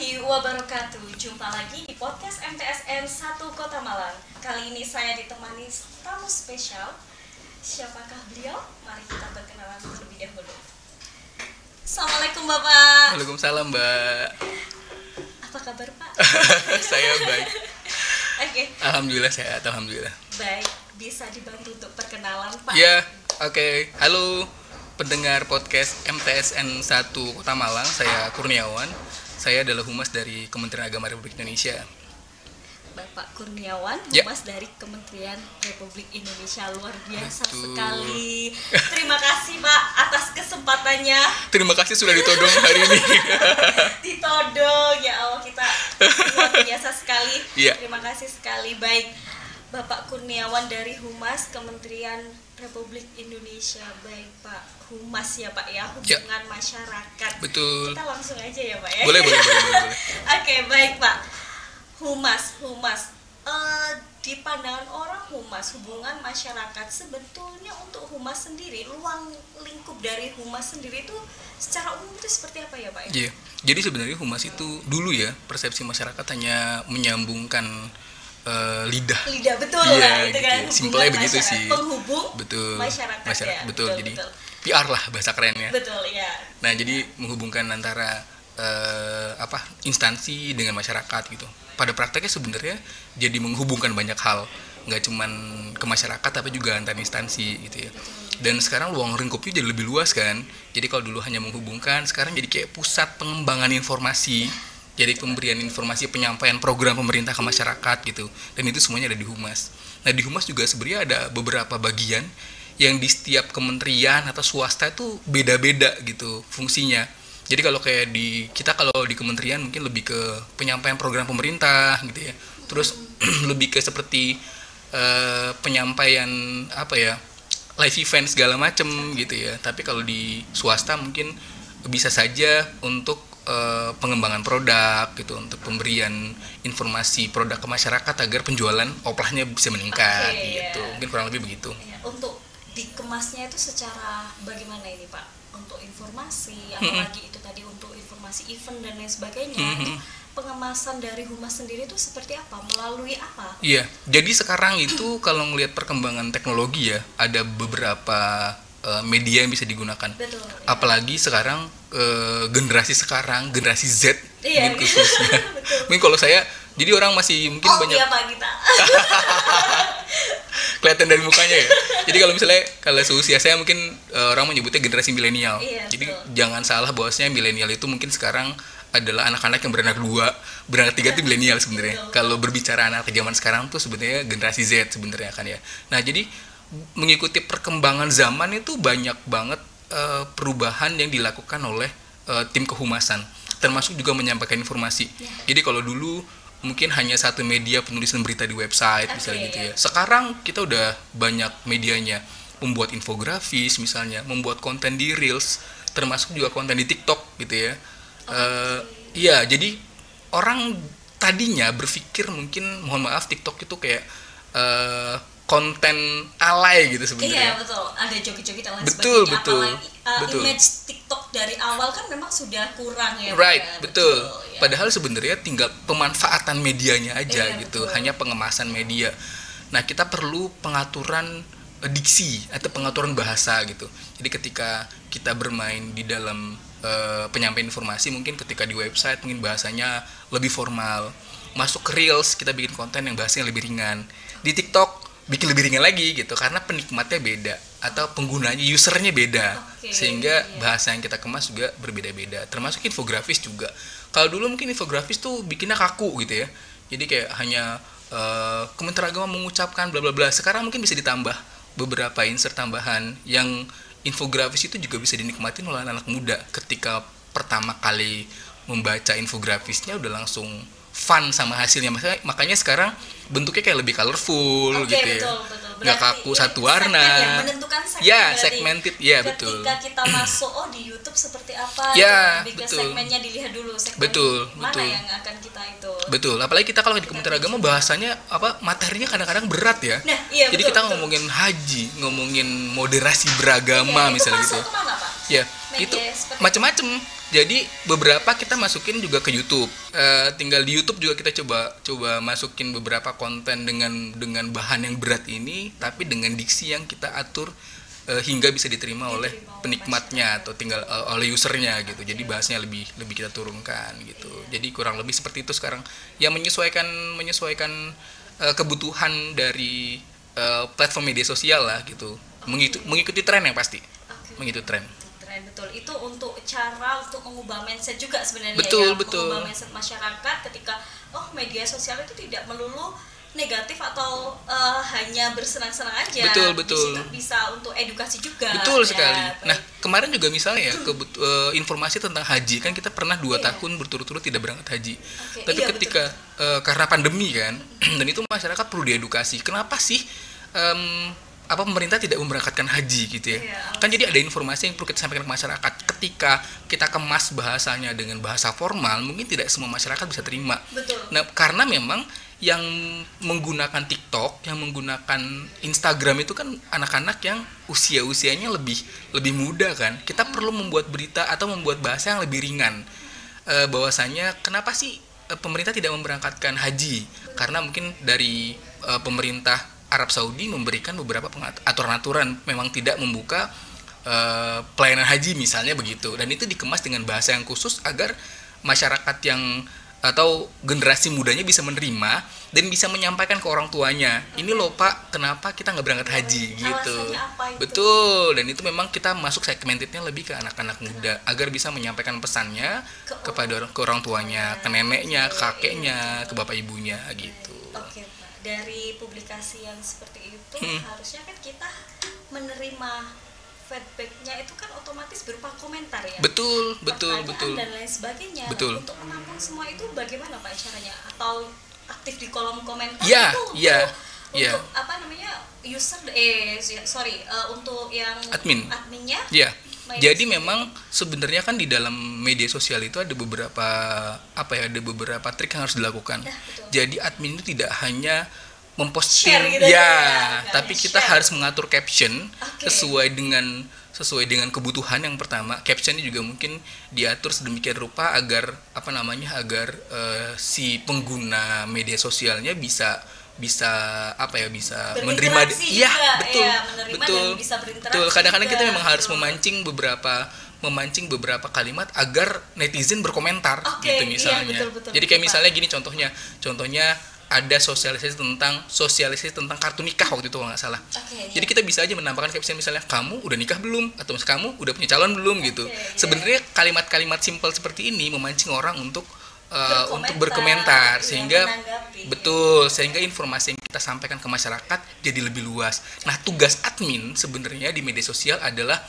warahmatullahi wabarakatuh. Jumpa lagi di podcast MTSN 1 Kota Malang. Kali ini saya ditemani tamu spesial. Siapakah beliau? Mari kita perkenalan terlebih dahulu. Assalamualaikum Bapak. Waalaikumsalam Mbak. Apa kabar Pak? Saya baik. Oke. Alhamdulillah sehat, alhamdulillah. Baik, bisa dibantu untuk perkenalan Pak? Ya, oke. Halo pendengar podcast MTSN 1 Kota Malang, saya Kurniawan. Saya adalah Humas dari Kementerian Agama Republik Indonesia. Bapak Kurniawan, Ya. Humas dari Kementerian Republik Indonesia. Luar biasa Betul. sekali. Terima kasih Pak atas kesempatannya. Terima kasih sudah ditodong hari ini. Ditodong, ya Allah, kita luar biasa sekali. Iya. Terima kasih sekali. Baik, Bapak Kurniawan dari Humas Kementerian Republik Indonesia. Baik Pak, Humas ya Pak ya, hubungan masyarakat. Betul. Kita langsung aja ya Pak ya. Boleh. Oke, baik Pak. Humas. Di pandangan orang Humas, hubungan masyarakat, sebetulnya untuk Humas sendiri, ruang lingkup dari Humas sendiri itu secara umum itu seperti apa ya Pak ya? Iya. Jadi sebenarnya Humas itu dulu ya, persepsi masyarakat hanya menyambungkan lidah. Betul Iya, lah, itu gitu kan ya. Simpelnya begitu masyarakat, sih. penghubung Betul. masyarakat ya. Betul. Jadi PR lah bahasa kerennya. Betul ya. Nah, jadi menghubungkan antara instansi dengan masyarakat gitu. Pada prakteknya sebenarnya jadi menghubungkan banyak hal, nggak cuman ke masyarakat tapi juga antar instansi gitu ya. Dan sekarang ruang lingkupnya jadi lebih luas kan. Jadi kalau dulu hanya menghubungkan, sekarang jadi kayak pusat pengembangan informasi. Jadi pemberian informasi, penyampaian program pemerintah ke masyarakat gitu. Dan itu semuanya ada di Humas. Nah, di Humas juga sebenarnya ada beberapa bagian yang di setiap kementerian atau swasta itu beda-beda gitu fungsinya. Jadi kalau kayak kalau di kementerian mungkin lebih ke penyampaian program pemerintah gitu ya. Terus lebih ke seperti penyampaian live event segala macem gitu ya. Tapi kalau di swasta mungkin bisa saja untuk pengembangan produk gitu, untuk pemberian informasi produk ke masyarakat agar penjualan oplahnya bisa meningkat gitu. Ya. Mungkin kurang lebih begitu. Ya, untuk dikemasnya itu secara bagaimana ini Pak? Untuk informasi, apalagi itu tadi untuk informasi event dan lain sebagainya. Pengemasan dari Humas sendiri itu seperti apa? Melalui apa? Iya, jadi sekarang itu kalau ngelihat perkembangan teknologi ya, ada beberapa media yang bisa digunakan. Betul. Apalagi sekarang generasi Z Iya, mungkin khususnya. Mungkin kalau saya, jadi orang masih mungkin banyak iya Pak kita. kelihatan dari mukanya ya. Jadi kalau seusia saya mungkin orang menyebutnya generasi milenial. Iya, Jadi betul. jangan salah bahwasanya milenial itu mungkin sekarang adalah anak-anak yang beranak 2, beranak 3 itu milenial sebenarnya. Betul. Kalau berbicara anak zaman sekarang tuh sebenarnya generasi Z sebenarnya kan ya. Nah, jadi mengikuti perkembangan zaman itu banyak banget perubahan yang dilakukan oleh tim kehumasan, termasuk juga menyampaikan informasi. Jadi kalau dulu mungkin hanya satu media penulisan berita di website misalnya gitu ya. Sekarang kita udah banyak medianya, membuat infografis misalnya, membuat konten di Reels, termasuk juga konten di TikTok gitu ya. Iya, jadi orang tadinya berpikir mungkin, mohon maaf, TikTok itu kayak konten alay gitu sebenarnya. Iya betul, ada joget-joget dan lain Betul. Apalagi image TikTok dari awal kan memang sudah kurang ya. Right, ya, betul. ya. Padahal sebenarnya tinggal pemanfaatan medianya aja Iya, gitu, betul. hanya pengemasan media. Nah, kita perlu pengaturan diksi atau pengaturan bahasa gitu. Jadi ketika kita bermain di dalam penyampaian informasi, mungkin ketika di website mungkin bahasanya lebih formal. Masuk ke Reels, kita bikin konten yang bahasanya lebih ringan. Di TikTok bikin lebih ringan lagi gitu, karena penikmatnya beda atau penggunanya, usernya beda. Sehingga bahasa yang kita kemas juga berbeda-beda, termasuk infografis juga. Kalau dulu mungkin infografis tuh bikinnya kaku gitu ya, jadi kayak hanya Kementerian Agama mengucapkan bla bla bla. Sekarang mungkin bisa ditambah beberapa insert tambahan yang infografis itu juga bisa dinikmati oleh anak muda. Ketika pertama kali membaca infografisnya udah langsung fun sama hasilnya. Makanya sekarang bentuknya kayak lebih colorful gitu ya. Betul. Nggak kaku satu warna. Yang menentukan segmen. Ya, berarti segmented. Ya, betul. Ketika kita masuk di YouTube seperti apa, Ya, lebih ke betul. segmennya dilihat dulu, segmen Betul. yang akan kita itu. Betul. Apalagi kita kalau di Kementerian Agama bahasanya materinya kadang-kadang berat ya. Nah, iya, jadi betul, kita betul. ngomongin haji, ngomongin moderasi beragama Itu misalnya masuk gitu. kemana Pak? Ya, Media itu seperti macam-macam. Jadi beberapa kita masukin juga ke YouTube. Tinggal di YouTube juga kita coba masukin beberapa konten dengan bahan yang berat ini, tapi dengan diksi yang kita atur hingga bisa diterima oleh penikmatnya atau tinggal oleh usernya gitu. Jadi bahasanya lebih kita turunkan gitu. Jadi kurang lebih seperti itu sekarang. Yang menyesuaikan kebutuhan dari platform media sosial lah gitu. Mengikuti tren yang pasti. Mengikuti tren. Betul, itu untuk cara untuk mengubah mindset juga sebenarnya. Betul. Mengubah mindset masyarakat ketika media sosial itu tidak melulu negatif atau hanya bersenang-senang aja. Betul. Di situ bisa untuk edukasi juga. Betul sekali. Baik. Nah, kemarin juga misalnya ya informasi tentang haji kan kita pernah 2 tahun berturut-turut tidak berangkat haji. Tapi ketika karena pandemi kan dan itu masyarakat perlu diedukasi. Kenapa sih pemerintah tidak memberangkatkan haji gitu ya? Kan jadi ada informasi yang perlu kita sampaikan ke masyarakat. Ketika kita kemas bahasanya dengan bahasa formal, mungkin tidak semua masyarakat bisa terima. Betul. Nah, karena memang yang menggunakan TikTok, yang menggunakan Instagram itu kan anak-anak yang usianya lebih muda kan. Kita perlu membuat berita atau membuat bahasa yang lebih ringan. Bahwasanya kenapa sih pemerintah tidak memberangkatkan haji? Karena mungkin dari pemerintah Arab Saudi memberikan beberapa aturan-aturan memang tidak membuka pelayanan haji misalnya begitu, dan itu dikemas dengan bahasa yang khusus agar masyarakat yang atau generasi mudanya bisa menerima dan bisa menyampaikan ke orang tuanya, ini loh Pak, kenapa kita nggak berangkat haji gitu. Betul, dan itu memang kita masuk segmentednya lebih ke anak-anak muda agar bisa menyampaikan pesannya kepada ke orang tuanya, ke neneknya, ke kakeknya, ke bapak ibunya gitu. Oke, Pak. Dari publikasi yang seperti itu harusnya kan kita menerima feedbacknya itu kan otomatis berupa komentar ya. Betul. Dan lain sebagainya. Betul. Untuk menampung semua itu bagaimana Pak caranya? Atau aktif di kolom komentar untuk user untuk yang adminnya? Ya. Jadi memang sebenarnya kan di dalam media sosial itu ada beberapa trik yang harus dilakukan. Jadi admin itu tidak hanya memposting gitu tapi kita harus mengatur caption sesuai dengan kebutuhan. Yang pertama, captionnya juga mungkin diatur sedemikian rupa agar si pengguna media sosialnya bisa menerima betul. Kadang-kadang kita memang harus memancing beberapa kalimat agar netizen berkomentar gitu misalnya. Jadi kayak misalnya gini contohnya ada sosialisasi tentang kartu nikah waktu itu kalau nggak salah. Jadi kita bisa aja menambahkan caption misalnya kamu udah nikah belum, atau kamu udah punya calon belum gitu. Sebenarnya kalimat-kalimat simpel seperti ini memancing orang untuk berkomentar sehingga informasi yang kita sampaikan ke masyarakat jadi lebih luas. Nah, tugas admin sebenarnya di media sosial adalah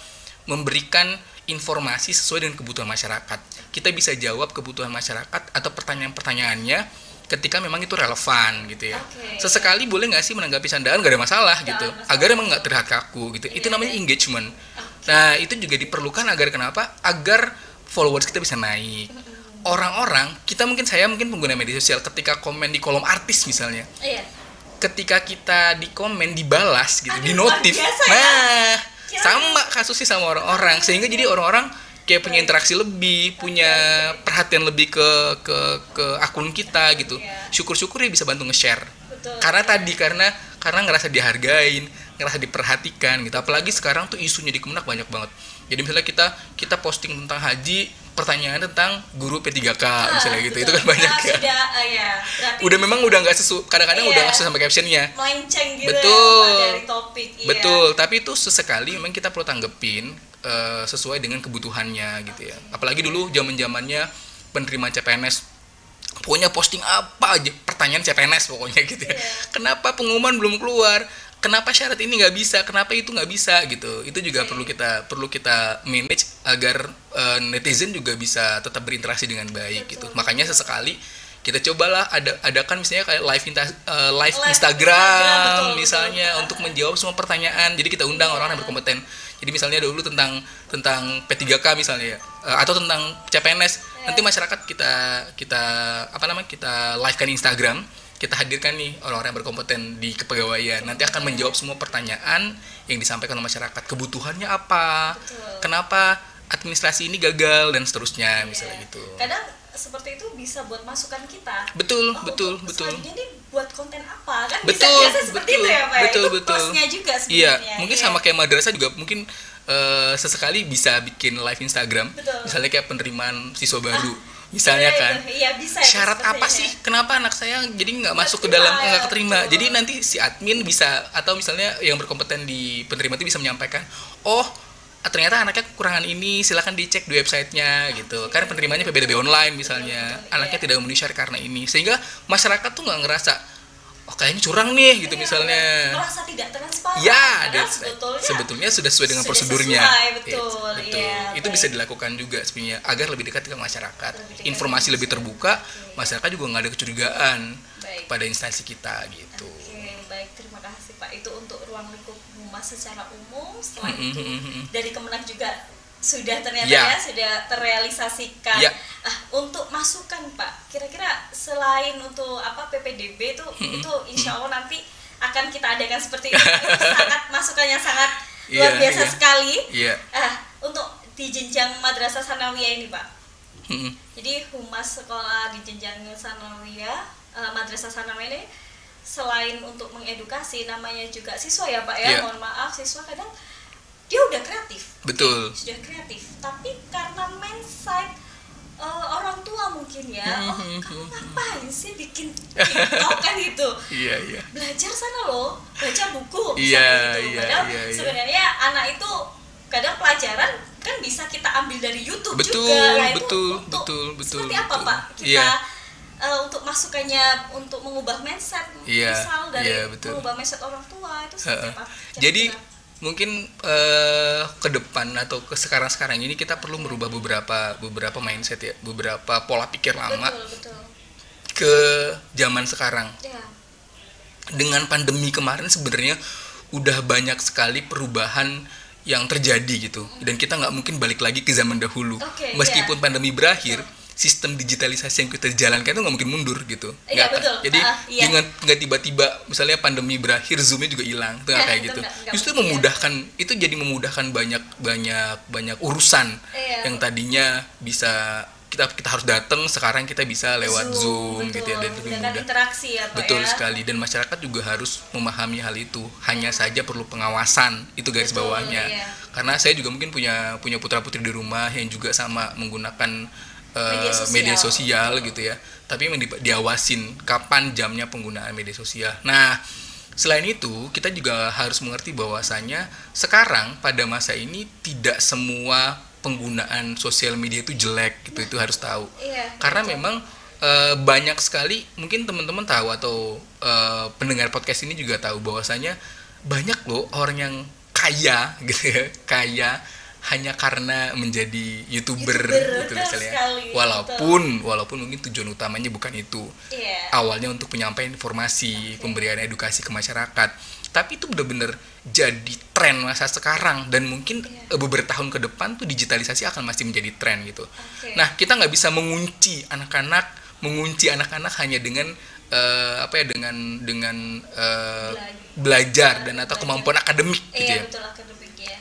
memberikan informasi sesuai dengan kebutuhan masyarakat. Kita bisa jawab kebutuhan masyarakat atau pertanyaan-pertanyaannya ketika memang itu relevan gitu ya. Sesekali boleh nggak sih menanggapi candaan, nggak ada masalah gitu, agar emang nggak terlihat kaku gitu. Itu namanya engagement. Nah, itu juga diperlukan agar followers kita bisa naik. Orang-orang, saya mungkin pengguna media sosial, ketika komen di kolom artis misalnya, ketika kita di komen dibalas gitu, di notif, sama kasusnya sama orang-orang, sehingga jadi orang-orang kayak punya interaksi lebih, punya perhatian lebih ke akun kita gitu. Syukur-syukur dia bisa bantu nge-share. Karena ngerasa dihargain, ngerasa diperhatikan gitu. Apalagi sekarang tuh isunya di Kemenak banyak banget. Jadi misalnya kita posting tentang haji, pertanyaan tentang guru P3K misalnya gitu. Itu kan banyak udah memang udah nggak kadang-kadang udah nggak sampai captionnya. Melenceng gitu dari topik. Betul, tapi itu sesekali memang kita perlu tanggepin sesuai dengan kebutuhannya gitu ya. Apalagi dulu zaman-zamannya penerima CPNS, pokoknya posting apa aja pertanyaan CPNS pokoknya gitu ya. Kenapa pengumuman belum keluar? Kenapa syarat ini nggak bisa? Kenapa itu nggak bisa gitu? Itu juga perlu kita manage agar netizen juga bisa tetap berinteraksi dengan baik gitu. Makanya sesekali kita cobalah adakan misalnya kayak live Instagram misalnya untuk menjawab semua pertanyaan. Jadi kita undang orang yang berkompeten. Jadi misalnya dulu tentang P3K misalnya atau tentang CPNS, nanti masyarakat kita live-kan Instagram. kita hadirkan nih orang-orang yang berkompeten di kepegawaian, nanti akan menjawab semua pertanyaan yang disampaikan oleh masyarakat. Kebutuhannya apa, kenapa administrasi ini gagal, dan seterusnya, misalnya gitu. Kadang seperti itu bisa buat masukan kita. Betul. Selanjutnya ini buat konten apa kan? Betul, bisa seperti itu ya Pak. Itu plusnya juga sebenarnya. Iya, mungkin sama kayak madrasah juga mungkin sesekali bisa bikin live Instagram. Misalnya kayak penerimaan siswa baru. Misalnya kan, bisa, syarat apa sih kenapa anak saya jadi nggak masuk ke dalam, nggak keterima. Jadi nanti si admin bisa, atau misalnya yang berkompeten di penerima itu bisa menyampaikan, oh ternyata anaknya kekurangan ini, silakan dicek di websitenya gitu. Karena penerimaannya PBDB online misalnya, anaknya tidak memenuhi syarat karena ini, sehingga masyarakat tuh nggak ngerasa oh kayaknya curang nih gitu, misalnya merasa tidak transparan ya, dan sebetulnya sudah sesuai dengan prosedurnya. Betul. Itu bisa dilakukan juga sebenarnya agar lebih dekat dengan masyarakat, informasi lebih terbuka, masyarakat juga nggak ada kecurigaan pada instansi kita gitu. Baik, terima kasih Pak. Itu untuk ruang lingkup humas secara umum. Setelah itu dari Kemenag juga sudah ternyata sudah terrealisasikan. Untuk masukan Pak, kira-kira selain untuk PPDB itu insya Allah nanti akan kita adakan seperti itu. Sangat masukannya sangat luar biasa sekali. Untuk di jenjang madrasah sanawiyah ini Pak. Jadi humas sekolah di jenjang sanawiyah, madrasah sanawiyah ini selain untuk mengedukasi, namanya juga siswa ya Pak ya. Mohon maaf, siswa kadang dia udah kreatif. Betul. Sudah kreatif, tapi karena mindset orang tua mungkin ya, kamu ngapain sih bikin TikTok kan gitu. Belajar sana loh, baca buku gitu. Padahal sebenarnya anak itu kadang pelajaran kan bisa kita ambil dari YouTube juga. Betul. Seperti apa Pak kita untuk masukannya untuk mengubah mindset, misal dari mengubah mindset orang tua itu seperti apa? Jadi mungkin ke depan atau ke sekarang ini kita perlu merubah beberapa mindset ya, beberapa pola pikir lama ke zaman sekarang. Dengan pandemi kemarin sebenarnya udah banyak sekali perubahan yang terjadi gitu, dan kita nggak mungkin balik lagi ke zaman dahulu. Meskipun pandemi berakhir, sistem digitalisasi yang kita jalankan itu nggak mungkin mundur gitu. Jadi nggak tiba-tiba misalnya pandemi berakhir Zoom-nya juga hilang, itu nggak kayak gitu. Justru memudahkan, itu jadi memudahkan banyak urusan yang tadinya bisa kita harus datang, sekarang kita bisa lewat Zoom gitu ya, dan lebih mudah. Interaksi ya Pak. Betul sekali, dan masyarakat juga harus memahami hal itu. Hanya saja perlu pengawasan, itu garis bawahnya. Karena saya juga mungkin punya putra-putri di rumah yang juga sama menggunakan media sosial gitu ya, tapi diawasin kapan jamnya penggunaan media sosial. Nah, selain itu kita juga harus mengerti bahwasanya sekarang pada masa ini tidak semua penggunaan sosial media itu jelek gitu, itu harus tahu. Karena memang banyak sekali, mungkin teman-teman tahu atau pendengar podcast ini juga tahu bahwasanya banyak loh orang yang kaya gitu ya, kaya hanya karena menjadi YouTuber gitu misalnya. Walaupun mungkin tujuan utamanya bukan itu. Awalnya untuk penyampaian informasi, pemberian edukasi ke masyarakat. Tapi itu benar-benar jadi tren masa sekarang, dan mungkin beberapa tahun ke depan tuh digitalisasi akan masih menjadi tren gitu. Nah, kita nggak bisa mengunci anak-anak hanya dengan belajar dan atau kemampuan akademik gitu ya.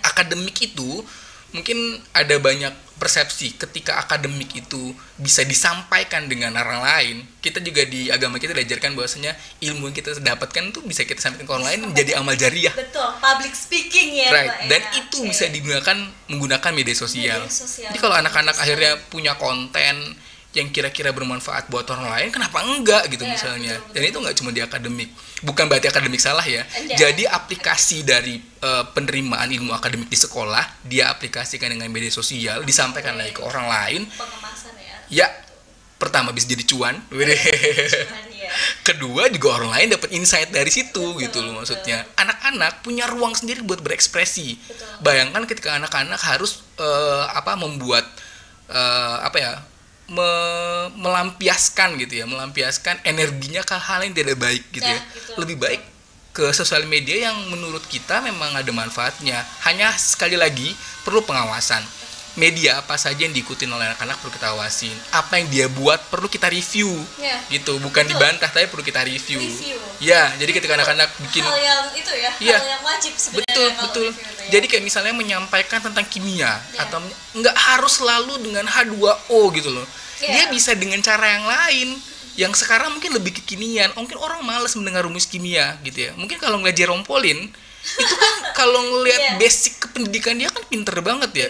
Akademik itu mungkin ada banyak persepsi ketika akademik itu bisa disampaikan dengan orang lain. Kita juga di agama kita diajarkan bahwasanya ilmu yang kita dapatkan itu bisa kita sampaikan ke orang lain menjadi amal jariah. Betul, public speaking ya. Dan itu bisa digunakan menggunakan media sosial. Jadi kalau anak-anak akhirnya punya konten yang kira-kira bermanfaat buat orang lain, kenapa enggak gitu misalnya. Dan itu enggak cuma di akademik. Bukan berarti akademik salah ya. Jadi aplikasi dari penerimaan ilmu akademik di sekolah dia aplikasikan dengan media sosial, disampaikan lagi ke orang lain. Pengemasan ya. Pertama bisa jadi cuan. Kedua juga orang lain dapat insight dari situ gitu loh maksudnya. Anak-anak punya ruang sendiri buat berekspresi. Bayangkan ketika anak-anak harus membuat melampiaskan energinya ke hal yang tidak baik gitu ya. Lebih baik ke sosial media yang menurut kita memang ada manfaatnya. Hanya sekali lagi perlu pengawasan. media apa saja yang diikutin oleh anak-anak perlu kita awasin, apa yang dia buat perlu kita review, gitu, bukan dibantah tapi perlu kita review. Ya, jadi ketika anak-anak bikin hal yang itu ya, hal yang wajib sebenarnya. Betul. Jadi kayak misalnya menyampaikan tentang kimia atau nggak harus selalu dengan H2O gitu loh. Dia bisa dengan cara yang lain yang sekarang mungkin lebih kekinian. Mungkin orang malas mendengar rumus kimia gitu ya. Mungkin kalau ngeliat Jerome Pauline itu kan kalau ngeliat basic kependidikan dia kan pinter banget ya.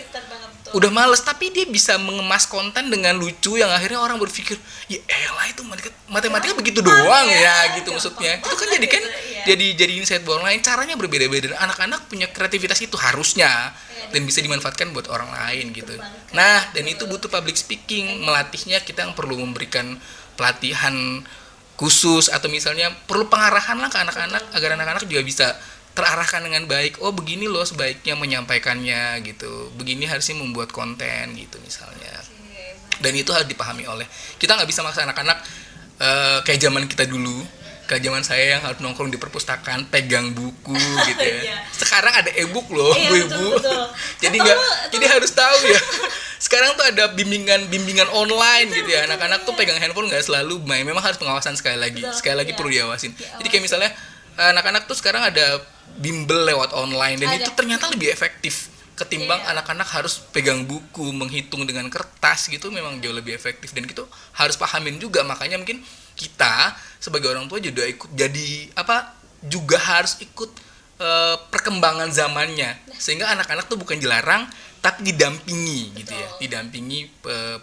Udah males, tapi dia bisa mengemas konten dengan lucu yang akhirnya orang berpikir, ya elah itu matematika begitu doang ya gitu maksudnya. Itu kan jadi kan jadi insight buat orang lain, caranya berbeda-beda. Anak-anak punya kreativitas itu harusnya dan bisa dimanfaatkan buat orang lain gitu. Nah, dan itu butuh public speaking, melatihnya kita yang perlu memberikan pelatihan khusus atau misalnya perlu pengarahan lah ke anak-anak agar anak-anak juga bisa terarahkan dengan baik. Oh begini loh sebaiknya menyampaikannya gitu, begini harusnya membuat konten gitu misalnya. Dan itu harus dipahami oleh kita, nggak bisa maksa anak-anak kayak zaman kita dulu, kayak zaman saya yang harus nongkrong di perpustakaan pegang buku gitu ya. Sekarang ada e-book loh bu-ibu. Jadi harus tahu ya. Sekarang tuh ada bimbingan online gitu ya. Anak-anak tuh pegang handphone nggak selalu main, memang harus pengawasan sekali lagi perlu diawasin. Jadi kayak misalnya anak-anak tuh sekarang ada bimbel lewat online dan itu ternyata lebih efektif ketimbang anak-anak harus pegang buku, menghitung dengan kertas gitu, memang jauh lebih efektif. Dan gitu harus pahamin juga, makanya mungkin kita sebagai orang tua juga juga harus ikut perkembangan zamannya, sehingga anak-anak tuh bukan dilarang tapi didampingi gitu ya, didampingi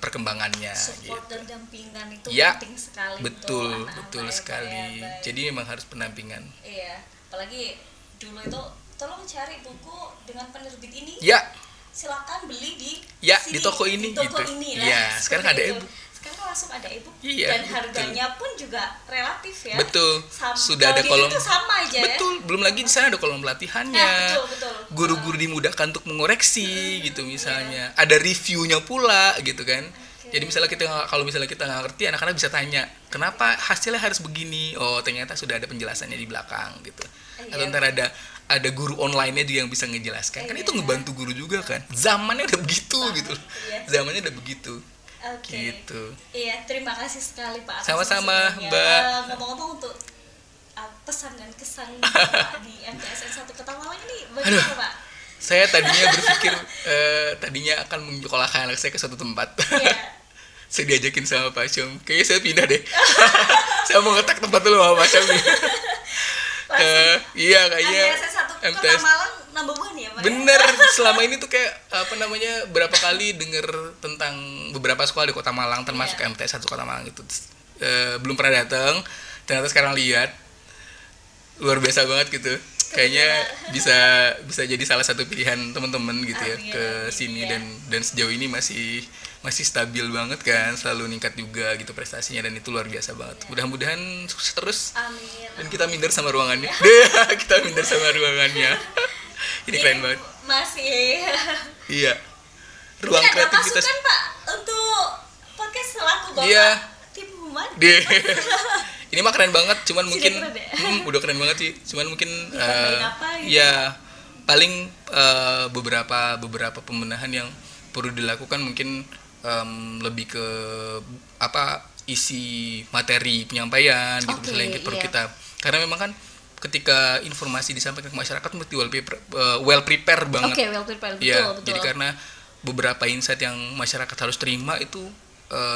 perkembangannya. Support gitu. Dan dampingan itu penting sekali. Betul sekali. Jadi memang harus pendampingan. Iya, apalagi dulu itu tolong cari buku dengan penerbit ini. Ya. Silakan beli di di toko ini. Di toko gitu. ini. Iya, sekarang ada e-book. Sekarang langsung ada e-book dan harganya pun juga relatif ya. Betul. Sudah ada kolom. Itu sama aja betul. Belum lagi di sana ada kolom pelatihannya. Betul. Guru-guru dimudahkan untuk mengoreksi gitu misalnya. Ada reviewnya pula gitu kan. Jadi misalnya kalau misalnya kita nggak ngerti, anak-anak bisa tanya, kenapa hasilnya harus begini? Oh ternyata sudah ada penjelasannya di belakang gitu. Atau ntar ada guru online-nya juga yang bisa ngejelaskan. Kan itu ngebantu guru juga kan. Zamannya udah begitu gitu. Zamannya udah begitu. Gitu. Iya, terima kasih sekali Pak. Sama-sama Mbak. Ngomong-ngomong untuk pesan dan kesan Pak di MTSN 1 Kota Malang ini bagaimana Pak? Saya tadinya berpikir akan menyekolahkan anak saya ke suatu tempat. Saya diajakin sama Pak Syom, kayaknya saya pindah deh. Saya mau ngetak tempat dulu sama Pak Syom. Iya kayaknya MTS 1 Kota Malang number one ya Pak? Bener, selama ini tuh kayak berapa kali denger tentang beberapa sekolah di Kota Malang termasuk MTS 1 Kota Malang itu. Belum pernah datang, ternyata sekarang lihat luar biasa banget gitu. Kayaknya bisa jadi salah satu pilihan teman-teman gitu ya ke sini dan sejauh ini masih stabil banget kan, selalu meningkat juga gitu prestasinya, dan itu luar biasa banget. Mudah-mudahan sukses terus. Amin. Dan kita minder sama ruangannya. Kita minder sama ruangannya. Ini keren banget. Masih. Iya. Ruang kreativitas. Masukan Pak untuk podcast selaku Bapak tim Human. Ini mah keren banget, cuman mungkin udah keren banget sih. Cuman mungkin ya paling beberapa pembenahan yang perlu dilakukan mungkin lebih ke isi materi penyampaian gitu misalnya yang perlu kita, karena memang kan ketika informasi disampaikan ke masyarakat mesti well prepare banget. Well prepare, betul. Betul. Jadi karena beberapa insight yang masyarakat harus terima itu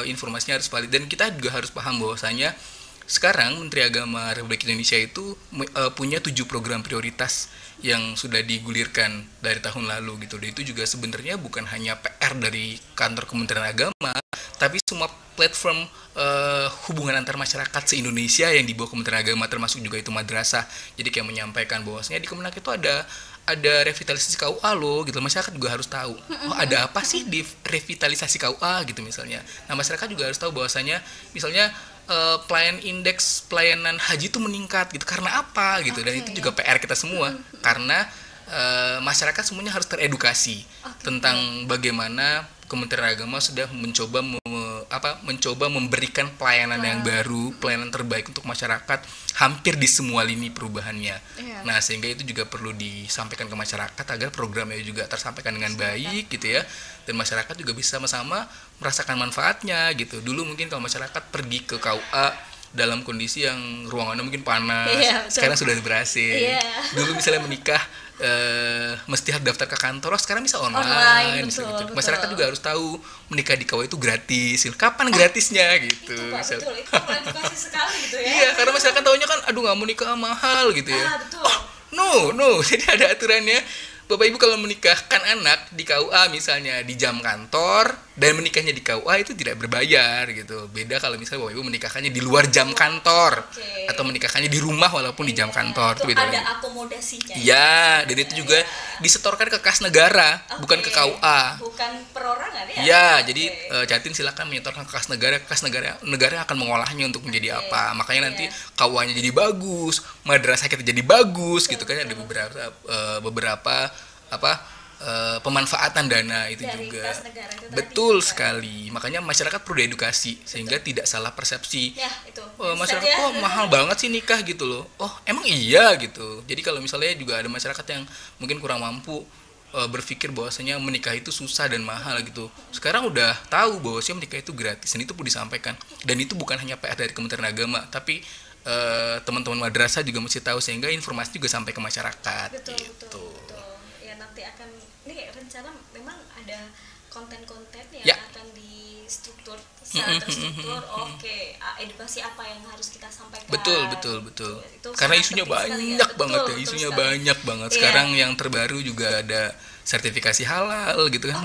informasinya harus valid, dan kita juga harus paham bahwasanya sekarang Menteri Agama Republik Indonesia itu punya 7 program prioritas yang sudah digulirkan dari tahun lalu gitu. Dan itu juga sebenarnya bukan hanya PR dari kantor Kementerian Agama, tapi semua platform hubungan antar masyarakat se-Indonesia yang di bawah Kementerian Agama, termasuk juga itu madrasah. Jadi kayak menyampaikan bahwasanya di Kemenak itu ada revitalisasi KUA loh gitu. Masyarakat juga harus tahu, ada apa sih di revitalisasi KUA gitu misalnya. Nah, masyarakat juga harus tahu bahwasanya misalnya indeks pelayanan haji itu meningkat gitu, karena apa gitu. Dan itu juga PR kita semua, karena masyarakat semuanya harus teredukasi tentang bagaimana Kementerian Agama sudah mencoba mencoba memberikan pelayanan yang baru, pelayanan terbaik untuk masyarakat hampir di semua lini perubahannya. Nah, sehingga itu juga perlu disampaikan ke masyarakat agar programnya juga tersampaikan dengan baik gitu ya. Dan masyarakat juga bisa sama-sama merasakan manfaatnya gitu. Dulu mungkin kalau masyarakat pergi ke KUA dalam kondisi yang ruangannya mungkin panas, sekarang sudah berhasil. Dulu misalnya menikah mesti harus daftar ke kantor, sekarang bisa online betul, gitu. Masyarakat juga harus tahu menikah di KUA itu gratis. Kapan gratisnya gitu? Itu edukasi sekali gitu ya. Iya, karena masyarakat tahunya kan, aduh nggak mau nikah mahal gitu ya. Betul. No, jadi ada aturannya. Bapak Ibu kalau menikahkan anak di KUA misalnya di jam kantor dan menikahnya di KUA itu tidak berbayar gitu. Beda kalau misalnya Bapak Ibu menikahkannya di luar jam kantor atau menikahkannya di rumah walaupun di jam kantor. Itu beda ada lagi. akomodasinya. Ya, dan itu juga disetorkan ke kas negara, bukan ke KUA. Bukan perorangan ya? Ya, jadi Jatin silakan menyetorkan ke kas negara akan mengolahnya untuk menjadi apa. Makanya nanti KUA-nya jadi bagus, madrasah kita jadi bagus gitu kan. Ada beberapa pemanfaatan dana itu dari juga kas negara itu betul tadi, sekali. Makanya masyarakat perlu diedukasi sehingga tidak salah persepsi. Ya, itu. Masyarakat kok mahal banget sih nikah gitu loh. Oh, emang iya gitu. Jadi kalau misalnya juga ada masyarakat yang mungkin kurang mampu berpikir bahwasanya menikah itu susah dan mahal gitu. Sekarang udah tahu bahwasanya menikah itu gratis dan itu perlu disampaikan. Dan itu bukan hanya PR dari Kementerian Agama, tapi teman-teman madrasah juga mesti tahu sehingga informasi juga sampai ke masyarakat. Betul. Ya, nanti akan ini rencana memang ada konten-konten yang akan distruktur secara terstruktur. Edukasi apa yang harus kita sampaikan. Betul. Karena isunya banyak banget ya, isunya banyak banget. Sekarang yang terbaru juga ada sertifikasi halal gitu kan.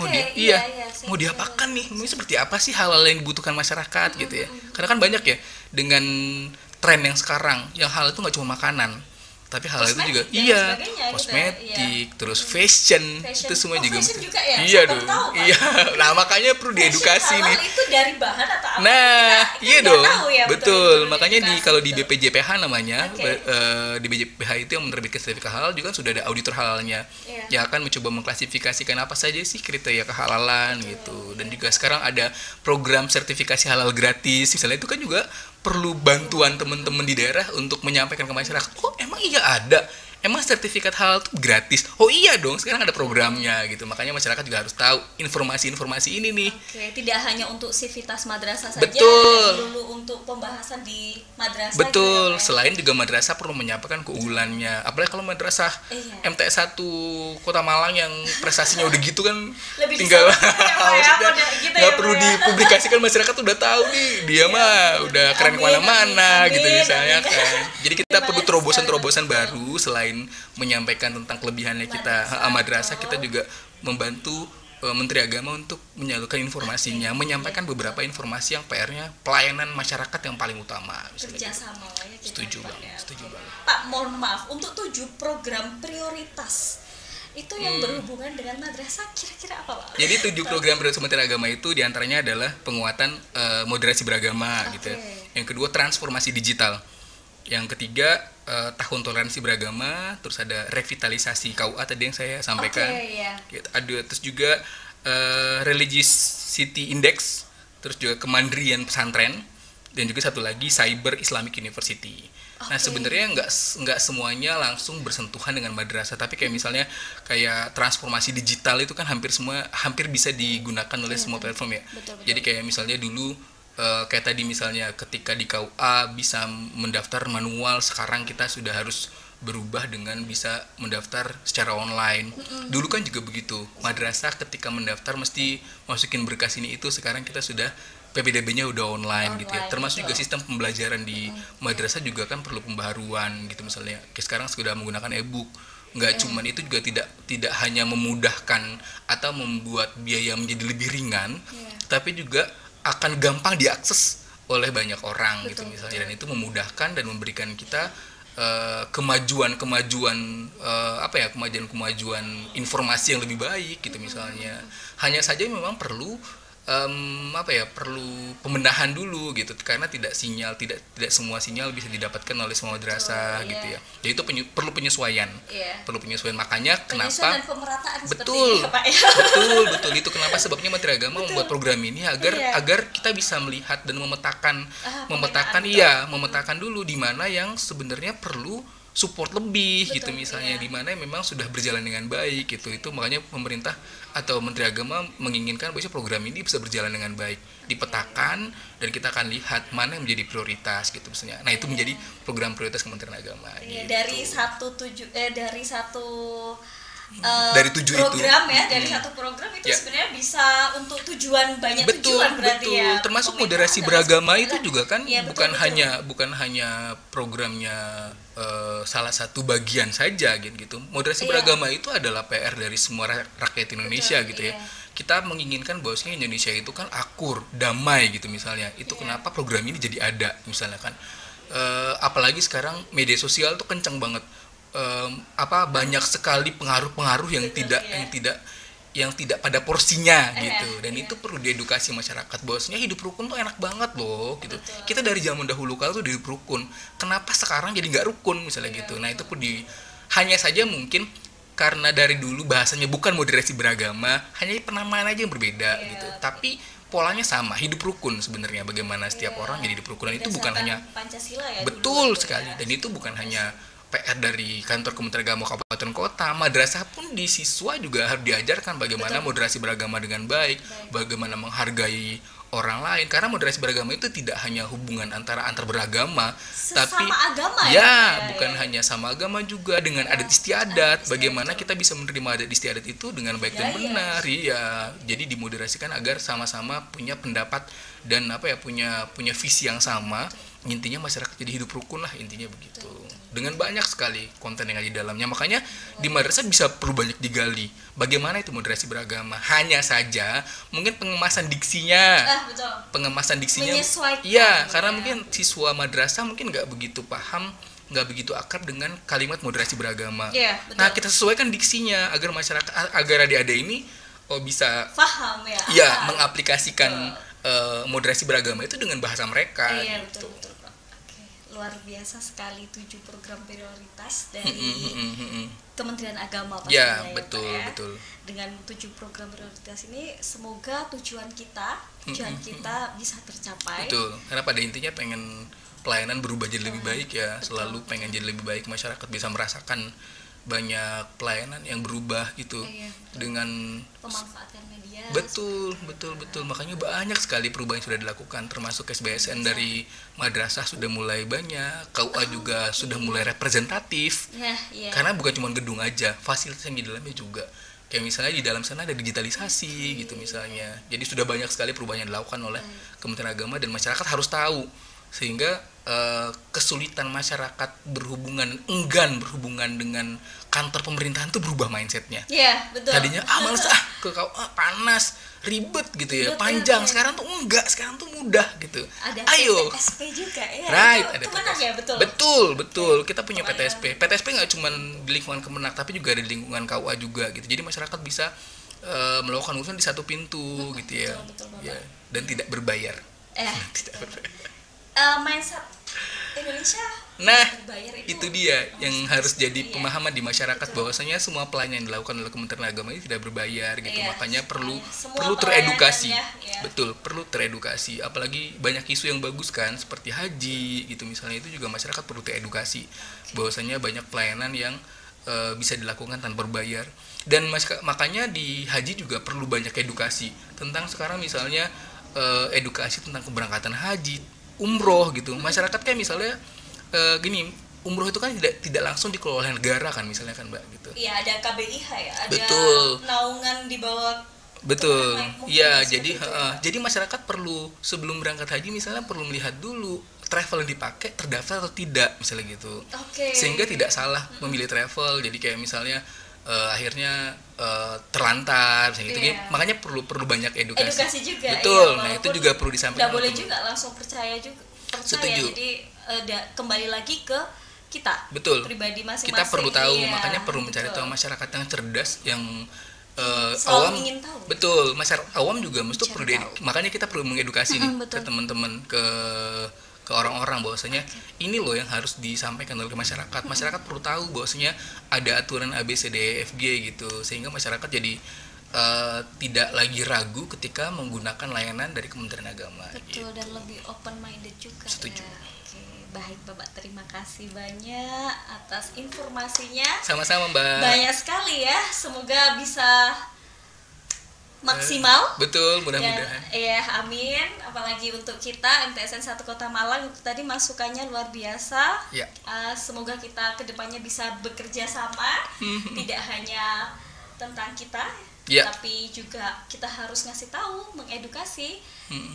Mau diapakan nih? Ini seperti apa sih halal yang dibutuhkan masyarakat gitu ya. Karena kan banyak ya dengan tren yang sekarang, yang halal itu nggak cuma makanan, tapi halal itu juga kosmetik, terus fashion itu semua juga fashion juga ya? Iya dong. Iya. Nah, makanya perlu diedukasi nih. Itu dari bahan atau apa? Nah, iya dong. Ya, betul. Makanya kalau di BPJPH namanya, di BPJPH itu yang menerbitkan sertifikat halal juga sudah ada auditor halalnya. Yang akan mencoba mengklasifikasikan apa saja sih kriteria kehalalan gitu. Dan juga sekarang ada program sertifikasi halal gratis. Misalnya itu kan juga perlu bantuan teman-teman di daerah untuk menyampaikan ke masyarakat. Oh, emang iya ada? Emang sertifikat halal itu gratis? Oh iya dong, sekarang ada programnya gitu. Makanya masyarakat juga harus tahu informasi-informasi ini nih. Tidak hanya untuk sivitas madrasah saja, dulu untuk pembahasan di madrasah. Betul, selain juga madrasah perlu menyampaikan keunggulannya. Apalagi kalau madrasah MTS 1 Kota Malang yang prestasinya udah gitu kan, tinggal nggak perlu dipublikasikan, masyarakat udah tahu nih dia mah udah keren kemana-mana gitu misalnya kan. Jadi kita perlu terobosan-terobosan baru. Selain menyampaikan tentang kelebihannya kita madrasah, kita juga membantu Menteri Agama untuk menyalurkan informasinya, menyampaikan beberapa informasi yang PR-nya pelayanan masyarakat yang paling utama. Kerjasama ya. Setuju banget. Pak, mohon maaf, untuk 7 program prioritas itu yang berhubungan dengan madrasah kira-kira apa, Pak? Jadi 7 program prioritas Menteri Agama itu diantaranya adalah penguatan moderasi beragama gitu. Yang kedua transformasi digital. Yang ketiga tahun toleransi beragama, terus ada revitalisasi KUA tadi yang saya sampaikan. Ada terus juga religious city index, terus juga kemandirian pesantren, dan juga satu lagi cyber Islamic University. Nah, sebenarnya nggak semuanya langsung bersentuhan dengan madrasah, tapi kayak misalnya kayak transformasi digital itu kan hampir bisa digunakan oleh semua platform ya. Betul. Jadi kayak misalnya dulu kayak tadi misalnya ketika di KUA bisa mendaftar manual, sekarang kita sudah harus berubah dengan bisa mendaftar secara online. Dulu kan juga begitu, madrasah ketika mendaftar mesti masukin berkas ini itu, sekarang kita sudah PPDB-nya udah online gitu ya. Termasuk juga sistem pembelajaran di madrasah juga kan perlu pembaharuan gitu misalnya. Sekarang sudah menggunakan e-book. Nggak cuman itu, juga tidak hanya memudahkan atau membuat biaya menjadi lebih ringan, tapi juga akan gampang diakses oleh banyak orang gitu misalnya. Dan itu memudahkan dan memberikan kita kemajuan informasi yang lebih baik gitu misalnya. Hanya saja memang perlu perlu pembenahan dulu gitu, karena tidak semua sinyal bisa didapatkan oleh semua madrasah gitu ya. Jadi itu perlu penyesuaian. Perlu penyesuaian, makanya kenapa dan pemerataan betul seperti ini, Pak, ya. betul itu kenapa sebabnya Menteri Agama membuat program ini agar kita bisa melihat dan memetakan dulu di mana yang sebenarnya perlu support lebih. Betul, gitu misalnya di mana memang sudah berjalan dengan baik gitu. Itu makanya pemerintah atau Menteri Agama menginginkan bahwa program ini bisa berjalan dengan baik, dipetakan, dan kita akan lihat mana yang menjadi prioritas gitu misalnya. Nah, itu menjadi program prioritas Kementerian Agama gitu. Dari tujuh program itu dari satu program itu sebenarnya bisa untuk banyak tujuan berarti ya. Termasuk moderasi beragama itu juga kan bukan hanya programnya salah satu bagian saja gitu. Moderasi beragama itu adalah PR dari semua rakyat Indonesia gitu ya. Kita menginginkan bahwasanya Indonesia itu kan akur, damai gitu misalnya. Itu kenapa program ini jadi ada misalnya kan. Apalagi sekarang media sosial tuh kencang banget. Banyak sekali pengaruh-pengaruh yang tidak pada porsinya gitu, dan itu perlu diedukasi masyarakat bahwasanya hidup rukun tuh enak banget loh gitu. Kita dari zaman dahulu kala tuh hidup rukun, kenapa sekarang jadi nggak rukun misalnya gitu. Nah, itu hanya saja mungkin karena dari dulu bahasanya bukan moderasi beragama, hanya penamaan aja yang berbeda gitu, tapi polanya sama, hidup rukun sebenarnya, bagaimana setiap orang jadi hidup rukun. Dan itu bukan hanya Pancasila ya, betul sekali, dan itu bukan hanya PR dari kantor Kementerian Agama kabupaten kota, madrasah pun di siswa juga harus diajarkan bagaimana moderasi beragama dengan baik, bagaimana menghargai orang lain, karena moderasi beragama itu tidak hanya hubungan antar beragama, tapi agama bukan hanya sama agama, juga dengan adat istiadat, bagaimana kita bisa menerima adat istiadat itu dengan baik dan benar. Jadi dimoderasikan agar sama-sama punya pendapat dan punya visi yang sama. Intinya masyarakat jadi hidup rukun lah, intinya begitu. Dengan banyak sekali konten yang ada di dalamnya. Makanya di madrasah bisa perlu banyak digali. Bagaimana itu moderasi beragama? Hanya saja mungkin pengemasan diksinya. Pengemasan diksinya. Karena mungkin siswa madrasah mungkin nggak begitu paham, nggak begitu akrab dengan kalimat moderasi beragama. Nah, kita sesuaikan diksinya agar masyarakat, agar adik-adik ini bisa paham mengaplikasikan moderasi beragama itu dengan bahasa mereka. Betul. Luar biasa sekali 7 program prioritas dari Kementerian Agama pastinya betul. Dengan 7 program prioritas ini semoga tujuan kita bisa tercapai. Betul. Karena pada intinya pengen pelayanan berubah jadi lebih baik ya. Selalu pengen jadi lebih baik, masyarakat bisa merasakan banyak pelayanan yang berubah gitu dengan pemanfaatan media. Betul. Makanya banyak sekali perubahan yang sudah dilakukan, termasuk SBSN dari madrasah sudah mulai banyak, KUA juga sudah mulai representatif. Karena bukan cuma gedung aja, fasilitas yang di dalamnya juga. Kayak misalnya di dalam sana ada digitalisasi gitu misalnya. Jadi sudah banyak sekali perubahan yang dilakukan oleh Kementerian Agama, dan masyarakat harus tahu, sehingga kesulitan masyarakat enggan berhubungan dengan kantor pemerintahan itu berubah mindsetnya. Betul. Tadinya males panas, ribet gitu ya, panjang. Sekarang tuh enggak, sekarang tuh mudah gitu. Ada Ayo. PTSP juga ya. Ada Kemenak ya, betul. Kita punya PTSP. PTSP nggak cuma di lingkungan Kemenak, tapi juga ada di lingkungan KUA juga gitu. Jadi masyarakat bisa melakukan urusan di satu pintu gitu ya. Betul. Dan tidak berbayar. Tidak berbayar. Mindset Indonesia itu dia yang harus jadi pemahaman di masyarakat, bahwasanya semua pelayanan yang dilakukan oleh Kementerian Agama ini tidak berbayar gitu. Makanya perlu teredukasi. Betul, perlu teredukasi. Apalagi banyak isu yang bagus kan, seperti haji gitu misalnya, itu juga masyarakat perlu teredukasi bahwasanya banyak pelayanan yang bisa dilakukan tanpa berbayar. Dan makanya di haji juga perlu banyak edukasi tentang sekarang misalnya edukasi tentang keberangkatan haji, umroh gitu. Masyarakat kayak misalnya gini, umroh itu kan tidak langsung dikelola oleh negara kan misalnya kan Mbak gitu. Ada KBIH ya, ada naungan di bawah. Betul. Jadi masyarakat perlu sebelum berangkat haji misalnya perlu melihat dulu travel yang dipakai terdaftar atau tidak misalnya gitu. Sehingga tidak salah memilih travel. Jadi kayak misalnya akhirnya terlantar gitu. Makanya perlu banyak edukasi juga. Betul. Nah, itu juga perlu disampaikan. Nggak boleh juga langsung percaya. Setuju. Jadi kembali lagi ke kita. Betul. Pribadi masing-masing. Kita perlu tahu, makanya perlu mencari tahu masyarakat yang cerdas, yang Selalu awam ingin tahu. betul, masyarakat awam juga mesti perlu Mencari tahu. makanya kita perlu mengedukasi nih ke Betul. teman-teman, ke orang-orang bahwasanya ini loh yang harus disampaikan oleh masyarakat. Masyarakat perlu tahu bahwasanya ada aturan ABCDEFG gitu, sehingga masyarakat jadi tidak lagi ragu ketika menggunakan layanan dari Kementerian Agama. Betul, dan lebih open minded juga. Setuju. Ya. Oke, baik Bapak, terima kasih banyak atas informasinya. Sama-sama Mbak. Banyak sekali ya, semoga bisa maksimal. Betul, Dan mudah-mudahan. ya, amin. Apalagi untuk kita MTSN 1 Kota Malang itu tadi masukannya luar biasa. Ya. Semoga kita kedepannya bisa bekerja sama, tidak hanya tentang kita, Ya. tapi juga kita harus ngasih tahu, mengedukasi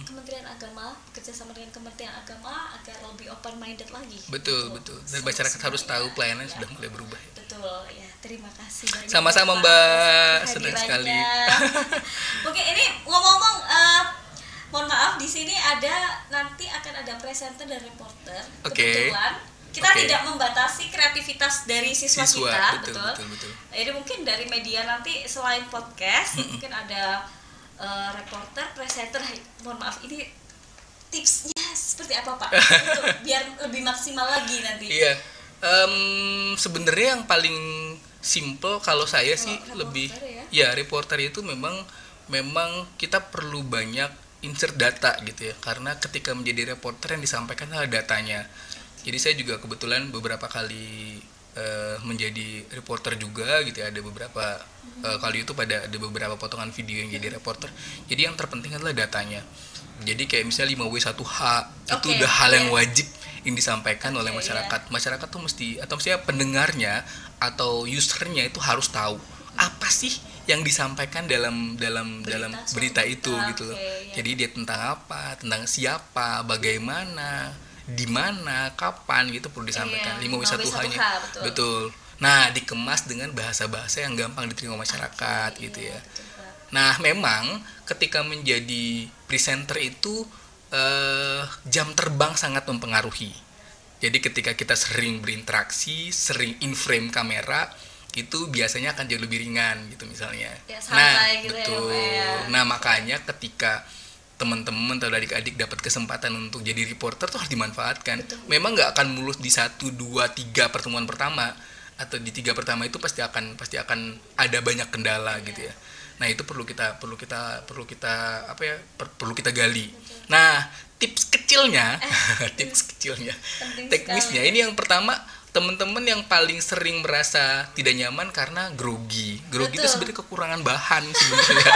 Kementerian Agama, bekerja sama dengan Kementerian Agama agar lebih open minded lagi. Betul. Dan masyarakat harus tahu pelayanan sudah mulai berubah. Betul ya, terima kasih banyak. Sama-sama, Bapak, Mbak. atas Senang kehadirannya. sekali. Oke, ini ngomong-ngomong, mohon maaf, di sini nanti akan ada presenter dan reporter. Oke. Kebetulan kita Oke. tidak membatasi kreativitas dari siswa Siswa, kita, betul. Jadi mungkin dari media nanti selain podcast mungkin ada reporter, presenter. Mohon maaf, ini tipsnya seperti apa Pak? Untuk biar lebih maksimal lagi nanti. Iya. Sebenarnya yang paling simple kalau saya sih reporter lebih ya? reporter itu memang kita perlu banyak insert data gitu ya, karena ketika menjadi reporter yang disampaikan adalah datanya. Jadi saya juga kebetulan beberapa kali menjadi reporter juga gitu ya, ada beberapa kali itu ada beberapa potongan video yang jadi reporter. Jadi yang terpenting adalah datanya. Jadi kayak misalnya 5W1H itu udah hal yang wajib yang disampaikan oleh masyarakat. Masyarakat tuh mesti, atau misalnya pendengarnya atau usernya itu harus tahu apa sih yang disampaikan dalam berita itu gitu loh. Jadi dia tentang apa, tentang siapa, bagaimana, di mana, kapan gitu perlu disampaikan. 5W1H-nya. Betul. Nah, dikemas dengan bahasa-bahasa yang gampang diterima masyarakat gitu ya. Nah, memang ketika menjadi presenter itu jam terbang sangat mempengaruhi. Jadi ketika kita sering berinteraksi, sering in frame kamera, itu biasanya akan jauh lebih ringan gitu misalnya. Ya, santai gitu betul. Ya. Nah, makanya ketika teman-teman atau adik-adik dapat kesempatan untuk jadi reporter tuh harus dimanfaatkan. Betul. Memang nggak akan mulus di 1, 2, 3 pertemuan pertama, atau di 3 pertama itu pasti akan ada banyak kendala gitu ya. Nah, itu perlu kita gali. Betul. Nah, tips kecilnya Penting teknisnya sekali. ini yang pertama, teman-teman yang paling sering merasa tidak nyaman karena grogi itu Betul. sebenarnya kekurangan bahan sebenarnya.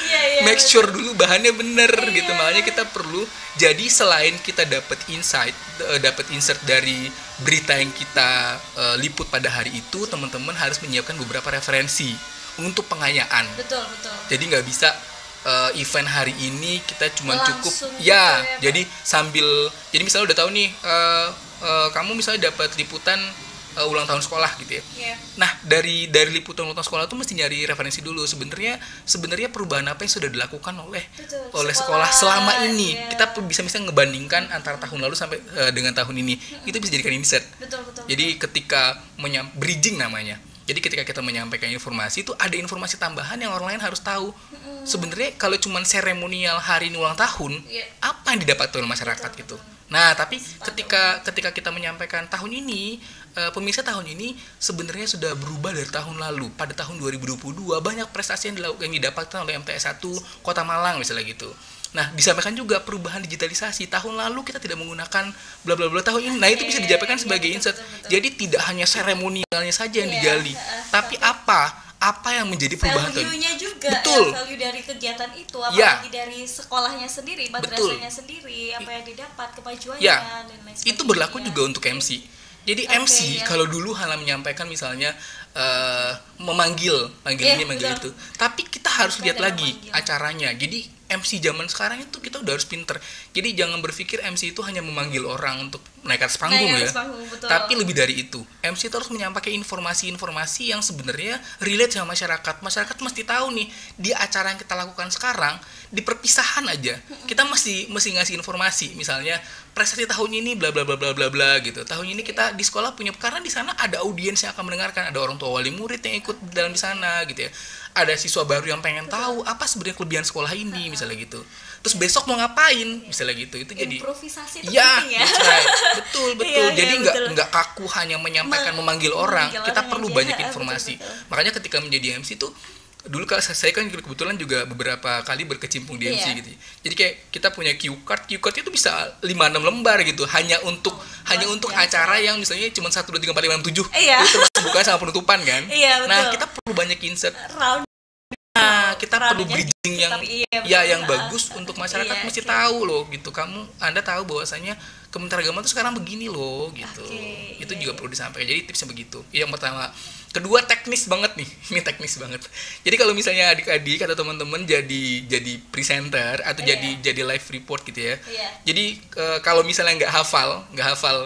Iya, Make betul. sure dulu bahannya bener Iya. gitu, makanya kita perlu, jadi selain kita dapat insert dari berita yang kita liput pada hari itu, teman-teman harus menyiapkan beberapa referensi untuk pengayaan. Betul. Jadi nggak bisa event hari ini kita cuma Langsung cukup gitu ya, ya, Pak. jadi misalnya udah tahu nih kamu misalnya dapat liputan ulang tahun sekolah gitu ya. Iya. Nah, dari liputan ulang tahun sekolah itu mesti nyari referensi dulu. Sebenarnya perubahan apa yang sudah dilakukan oleh Betul. sekolah selama ini. Iya. Kita bisa ngebandingkan antara tahun lalu sampai dengan tahun ini. Itu bisa dijadikan insert. Betul. Jadi ketika bridging namanya. Jadi ketika kita menyampaikan informasi itu ada informasi tambahan yang orang lain harus tahu. Sebenarnya kalau cuma seremonial hari ini ulang tahun, Iya. apa yang didapat oleh masyarakat gitu. Nah, tapi ketika kita menyampaikan tahun ini, pemirsa tahun ini sebenarnya sudah berubah dari tahun lalu. Pada tahun 2022 banyak prestasi yang didapatkan oleh MTS 1 Kota Malang misalnya gitu. Nah, disampaikan juga perubahan digitalisasi. Tahun lalu kita tidak menggunakan bla bla bla, tahun ini. Nah, itu bisa dijabarkan sebagai insert. Betul. Jadi tidak hanya seremonialnya saja yang Iya, digali, tapi apa yang menjadi perubahan tahun. Value-nya juga, Betul. ya, value dari kegiatan itu, Ya. apalagi dari sekolahnya sendiri, madrasahnya sendiri, apa yang didapat, kemajuannya, Ya, dan lain itu sebagainya. berlaku juga untuk MC. Jadi Oke, MC ya. kalau dulu hanya menyampaikan misalnya manggil Iya, ini, manggil betul. itu. Tapi kita harus Itu lihat ada lagi memanggil. acaranya. Jadi MC zaman sekarang itu kita udah harus pinter. Jadi jangan berpikir MC itu hanya memanggil orang untuk naik atas panggung ya. Betul. Tapi lebih dari itu, MC itu harus menyampaikan informasi-informasi yang sebenarnya relate sama masyarakat. Masyarakat mesti tahu nih, di acara yang kita lakukan sekarang, di perpisahan aja, kita mesti ngasih informasi. Misalnya prestasi tahun ini bla bla bla bla bla bla gitu. Tahun ini kita di sekolah punya, karena di sana ada audiens yang akan mendengarkan, ada orang tua wali murid yang ikut dalam di sana gitu ya. Ada siswa baru yang pengen tahu apa sebenarnya kelebihan sekolah ini misalnya gitu. Terus besok mau ngapain misalnya gitu. Itu jadi improvisasi itu ya, penting ya. Right. Betul. Iya, Jadi betul. nggak kaku hanya menyampaikan memanggil orang. Kita orang perlu aja. banyak informasi. Betul. Makanya ketika menjadi MC tuh dulu saya kan kebetulan juga beberapa kali berkecimpung di MC gitu. Jadi kayak kita punya cue card itu bisa 5-6 lembar gitu hanya untuk acara yang misalnya cuma 1 2 3 4 5 6 7. Iya. Itu termasuk bukan sama penutupan kan. Iya, betul. Nah, kita perlu banyak insert. Kita perlu bridging yang bagus untuk masyarakat mesti tahu loh gitu. Anda tahu bahwasanya Kementerian Agama tuh sekarang begini loh gitu. Itu juga perlu disampaikan. Jadi tipsnya begitu. Yang pertama. Kedua, teknis banget nih. Ini teknis banget. Jadi kalau misalnya adik-adik atau teman-teman jadi presenter atau jadi live report gitu ya. Jadi kalau misalnya nggak hafal,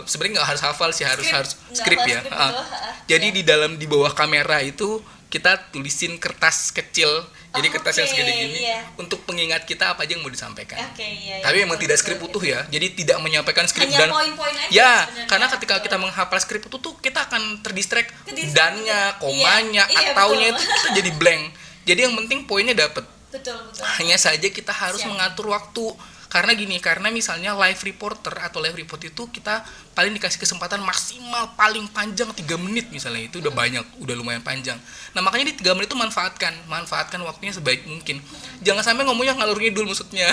sebenarnya nggak harus hafal sih, harus skrip ya. Jadi di bawah kamera itu kita tulisin kertas kecil, jadi kertas yang segede gini untuk pengingat kita apa aja yang mau disampaikan. Tapi memang tidak skrip utuh ya, jadi tidak menyampaikan skrip dan poin-poin aja ya karena ketika kita menghafal skrip utuh tuh kita akan terdistract dannya, komanya, ataunya itu kita jadi blank. Jadi yang penting poinnya dapat. Betul. Hanya saja kita harus mengatur waktu. Karena misalnya live reporter atau live report itu kita paling dikasih kesempatan maksimal paling panjang 3 menit misalnya, itu udah banyak, udah lumayan panjang. Nah makanya di 3 menit itu manfaatkan waktunya sebaik mungkin. Jangan sampai ngomongnya ngalur ngidul maksudnya.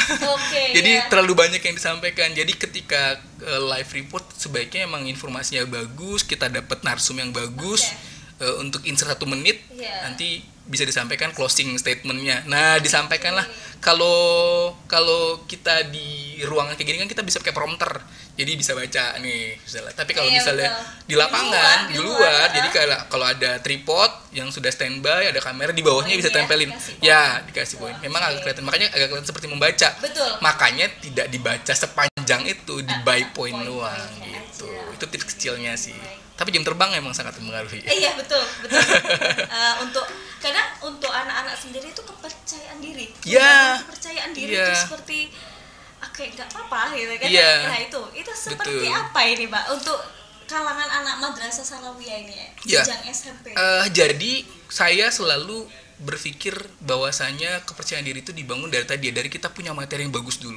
Jadi terlalu banyak yang disampaikan. Jadi ketika live report sebaiknya emang informasinya bagus, kita dapat narsum yang bagus. Untuk insert 1 menit nanti bisa disampaikan closing statementnya. Nah disampaikanlah. Kalau kita di ruangan kayak gini kan kita bisa pakai prompter, jadi bisa baca nih misalnya. Tapi kalau misalnya di lapangan di luar jadi kalau ada tripod yang sudah standby, ada kamera di bawahnya bisa tempelin dikasih poin. Memang agak kelihatan, makanya agak kelihatan seperti membaca. Makanya tidak dibaca sepanjang itu, di by point doang gitu. Itu tips kecilnya sih. Tapi jam terbang emang sangat mempengaruhi. Iya betul. Kadang untuk anak-anak sendiri itu kepercayaan diri. Kepercayaan diri itu seperti nggak apa-apa gitu kan. Nah itu seperti apa ini Mbak untuk kalangan anak madrasah sanawiyah ini jenjang SMP? Jadi saya selalu berpikir bahwasanya kepercayaan diri itu dibangun dari kita punya materi yang bagus dulu.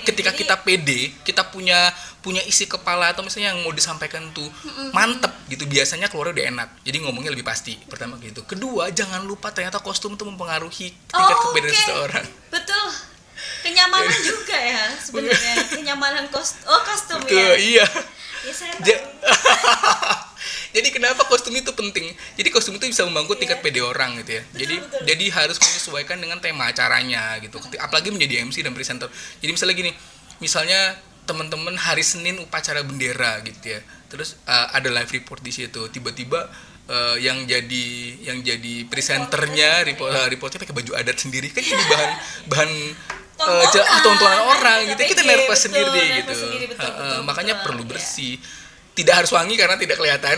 Ketika kita pede, kita punya isi kepala atau misalnya yang mau disampaikan tuh mantep gitu, biasanya keluar udah enak. Jadi ngomongnya lebih pasti. Pertama gitu. Kedua, jangan lupa ternyata kostum itu mempengaruhi tingkat kepedean seseorang. Betul. Kenyamanan juga ya sebenarnya. Kenyamanan kostum betul, ya. Iya. Ya saya Jadi kenapa kostum itu penting? Jadi kostum itu bisa membangun tingkat pede orang gitu ya. Jadi harus menyesuaikan dengan tema acaranya gitu. Apalagi menjadi MC dan presenter. Jadi misalnya gini, misalnya teman-teman hari Senin upacara bendera gitu ya. Terus ada live report di situ. Tiba-tiba yang jadi presenternya reportnya pakai baju adat sendiri, kan jadi bahan tontonan orang gitu. Kita nervous sendiri gitu. Makanya perlu bersih. Tidak harus wangi karena tidak kelihatan.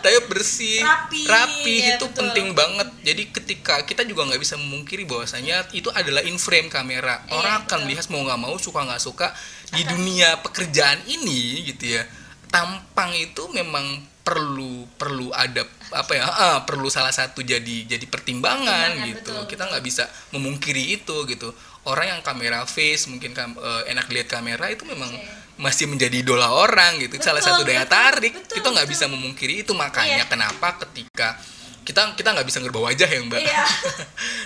Tapi bersih, rapi itu penting banget. Jadi ketika kita juga nggak bisa memungkiri bahwasanya itu adalah in frame kamera. Orang akan melihat mau nggak mau, suka nggak suka di dunia pekerjaan ini gitu ya. Tampang itu memang perlu ada perlu salah satu jadi pertimbangan gitu. Kita nggak bisa memungkiri itu gitu. Orang yang kamera face mungkin enak lihat kamera itu memang masih menjadi idola orang gitu. Salah satu daya tarik. Kita nggak bisa memungkiri itu. Makanya kenapa ketika kita nggak bisa ngerubah wajah ya Mbak,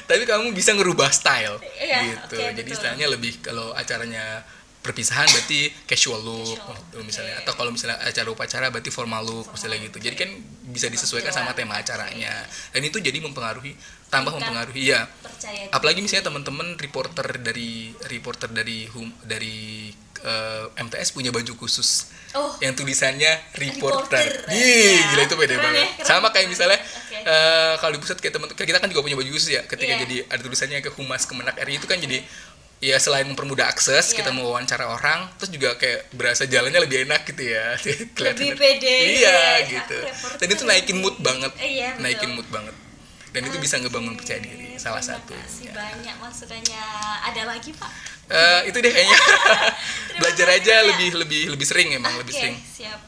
tapi kamu bisa ngerubah style gitu. Jadi istilahnya lebih, kalau acaranya perpisahan berarti casual look misalnya, atau kalau misalnya acara upacara berarti formal look misalnya gitu. Jadi kan bisa disesuaikan sama tema acaranya, dan itu jadi mempengaruhi ya. Apalagi misalnya teman-teman reporter dari MTS punya baju khusus yang tulisannya reporter. Gila itu beda banget. Sama kayak misalnya kalau di pusat kayak teman kita kan juga punya baju khusus ya. Ketika jadi ada tulisannya ke Humas Kemenak RI itu kan jadi ya selain mempermudah akses, Iya. kita mau wawancara orang, terus juga kayak berasa jalannya lebih enak gitu ya. Lebih pede. Iya Aku gitu. reporter. Dan itu naikin mood banget. Iya, betul. Naikin mood banget. Dan itu bisa ngebangun percaya diri, salah Terima satu. kasih Ya. banyak masukannya. Ada lagi Pak? Itu deh kayaknya. Belajar kasih aja banyak. lebih sering emang, lebih Oke, sering. siap.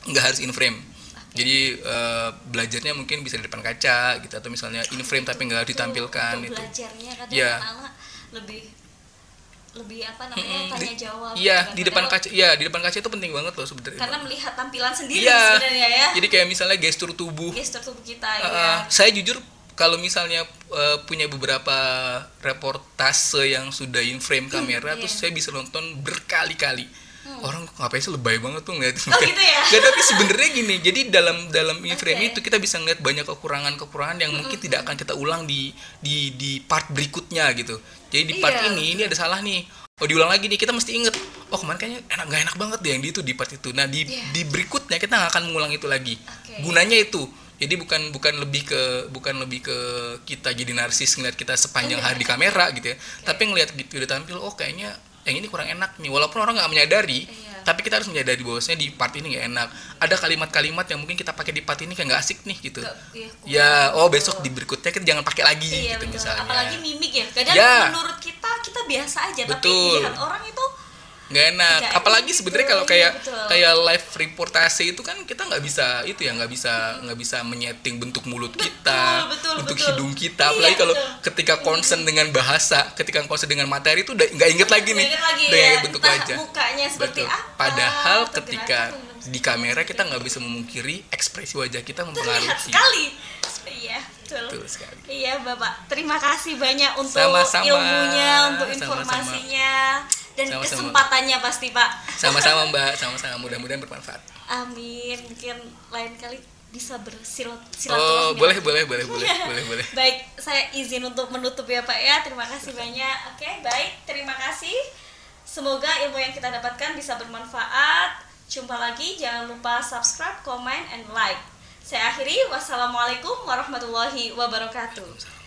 Nggak harus in frame. Jadi belajarnya mungkin bisa di depan kaca gitu, atau misalnya in frame tapi nggak ditampilkan Untuk itu. belajarnya kadang Iya. anak-anak lebih apa namanya, tanya jawab. Iya, gitu kan. di depan Padahal kaca. Iya, di depan kaca itu penting banget loh sebenarnya. karena melihat tampilan sendiri Iya. sebenarnya ya. Jadi kayak misalnya gestur tubuh. Gestur tubuh kita ya. Saya jujur kalau misalnya punya beberapa reportase yang sudah in frame kamera, iya. terus saya bisa nonton berkali-kali. Orang ngapain sih lebay banget tuh ngeliat. Oh, gitu ya? Nggak, tapi sebenarnya gini, jadi dalam in frame Oke. itu kita bisa ngeliat banyak kekurangan-kekurangan yang mungkin tidak akan kita ulang di part berikutnya gitu. Jadi di part Iya, ini ada salah nih. Oh, diulang lagi nih, kita mesti inget. Oh, kemarin kayaknya nggak enak banget deh yang di itu di part itu. Nah, di berikutnya kita nggak akan mengulang itu lagi. Oke. Gunanya itu. Jadi bukan lebih ke kita jadi narsis ngeliat kita sepanjang hari di kamera gitu ya. Tapi ngeliat gitu udah tampil, oh kayaknya yang ini kurang enak nih. Walaupun orang nggak menyadari, Iya. tapi kita harus menyadari bahwasanya di part ini nggak enak. Ada kalimat-kalimat yang mungkin kita pakai di part ini kayak nggak asik nih gitu. Iya, Ya, oh besok di berikutnya kita jangan pakai lagi Iya, gitu betul. misalnya. Apalagi mimik ya. Kadang Ya. menurut kita biasa aja, tapi Betul. dilihat orang itu Nggak enak. Nggak Apalagi enak sebenarnya gitu. kalau Iya, kayak betul. kayak live reportase itu kan kita nggak bisa itu ya, nggak bisa menyeting bentuk mulut kita, betul, bentuk betul. hidung kita. Iya, Apalagi kalau betul. ketika concern dengan bahasa, ketika concern dengan materi itu udah nggak inget lagi nih, Ingat lagi udah ya, inget bentuk entah wajah. mukanya seperti Betul. apa, Padahal atau ketika gerakan, di kamera kita nggak bisa memungkiri ekspresi wajah kita terlihat mempengaruhi. sekali. Iya, betul. Betul sekali. Iya, Bapak. Terima kasih banyak untuk Sama-sama. ilmunya, untuk Sama-sama. informasinya, dan Sama-sama. kesempatannya pasti, Pak. Sama-sama Mbak, sama-sama, mudah-mudahan bermanfaat. Amin. Mungkin lain kali bisa Oh, bersilaturahmi. boleh. Iya. Baik, saya izin untuk menutup ya Pak ya. Terima kasih banyak. Oke, baik. Terima kasih. Semoga ilmu yang kita dapatkan bisa bermanfaat. Jumpa lagi. Jangan lupa subscribe, comment, and like. Saya akhiri. Wassalamualaikum warahmatullahi wabarakatuh.